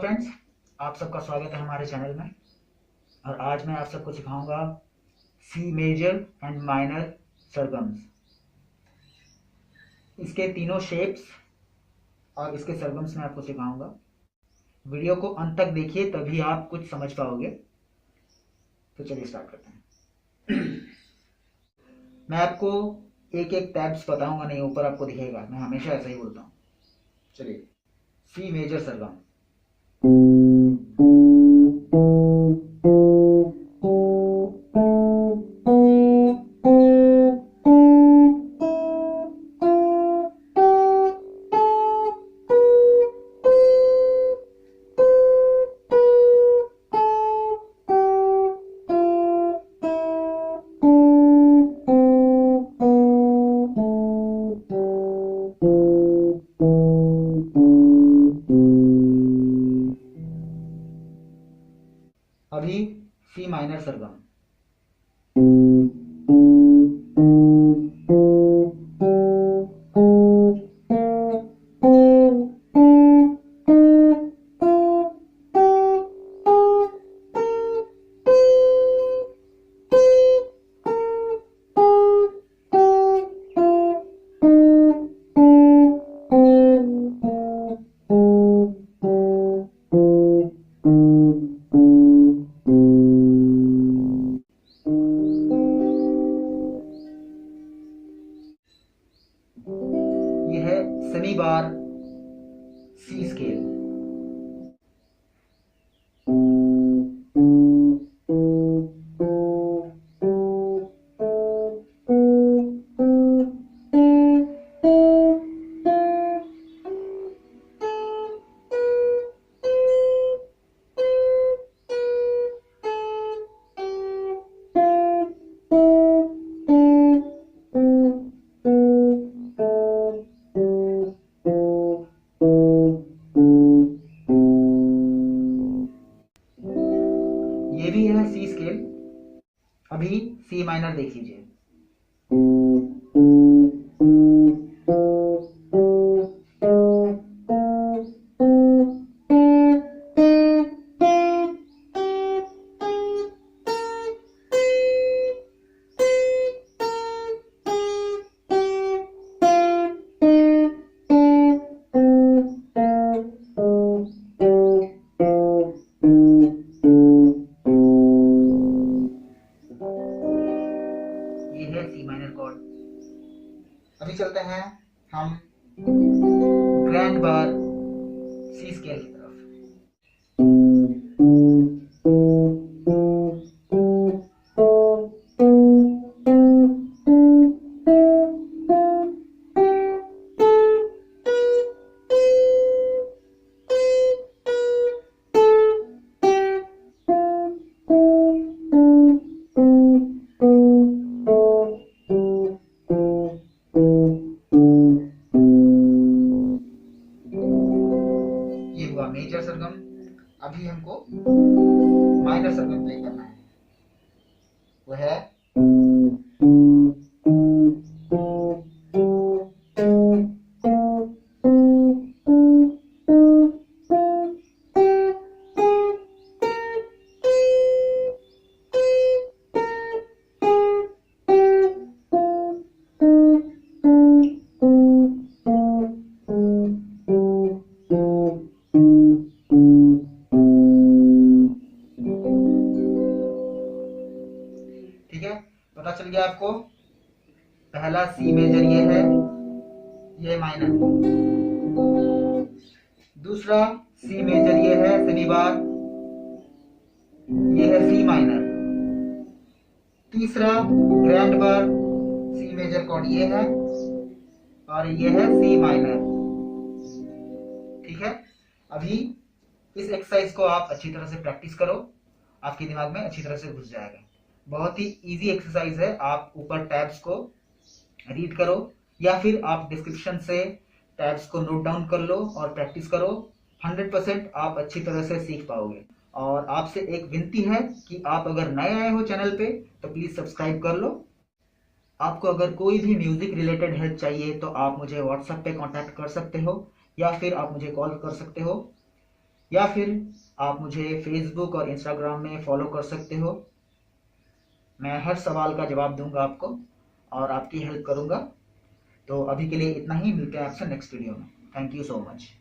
Friends, आप सबका स्वागत है हमारे चैनल में। और आज मैं आप सबको सिखाऊंगा सी मेजर एंड माइनर सरगम्स, इसके तीनों शेप्स और इसके सरगम्स मैं आपको सिखाऊंगा। वीडियो को अंत तक देखिए, तभी आप कुछ समझ पाओगे। तो चलिए स्टार्ट करते हैं। मैं आपको एक एक टैब्स बताऊंगा, नहीं ऊपर आपको दिखेगा, मैं हमेशा ऐसा ही बोलता हूँ। चलिए, सी मेजर सरगम। अभी सी माइनर सरगम। यह है सेमी बार सी स्केल। ये भी है सी स्केल। अभी सी माइनर देख लीजिए। ये है सी माइनर कॉर्ड। अभी चलते हैं हम ग्रैंड बार सी स्केल की तरफ। मेजर सरगम। अभी हमको माइनर सरगम प्ले करना है, वो है पता चल गया आपको। पहला सी मेजर ये है, ये माइनर। दूसरा सी मेजर ये है सेमी बार, ये है सी माइनर। तीसरा ग्रैंड बार सी मेजर कॉर्ड ये है, और ये है सी माइनर। ठीक है। अभी इस एक्सरसाइज को आप अच्छी तरह से प्रैक्टिस करो, आपके दिमाग में अच्छी तरह से घुस जाएगा। बहुत ही इजी एक्सरसाइज है। आप ऊपर टैब्स को रीड करो, या फिर आप डिस्क्रिप्शन से टैब्स को नोट डाउन कर लो और प्रैक्टिस करो। 100% आप अच्छी तरह से सीख पाओगे। और आपसे एक विनती है कि आप अगर नए आए हो चैनल पे तो प्लीज सब्सक्राइब कर लो। आपको अगर कोई भी म्यूजिक रिलेटेड हेल्प चाहिए तो आप मुझे व्हाट्सएप पे कांटेक्ट कर सकते हो, या फिर आप मुझे कॉल कर सकते हो। या फिर आप मुझे फेसबुक और इंस्टाग्राम में फॉलो कर सकते हो। मैं हर सवाल का जवाब दूंगा आपको और आपकी हेल्प करूंगा। तो अभी के लिए इतना ही, मिलते हैं आपसे नेक्स्ट वीडियो में। Thank you so much.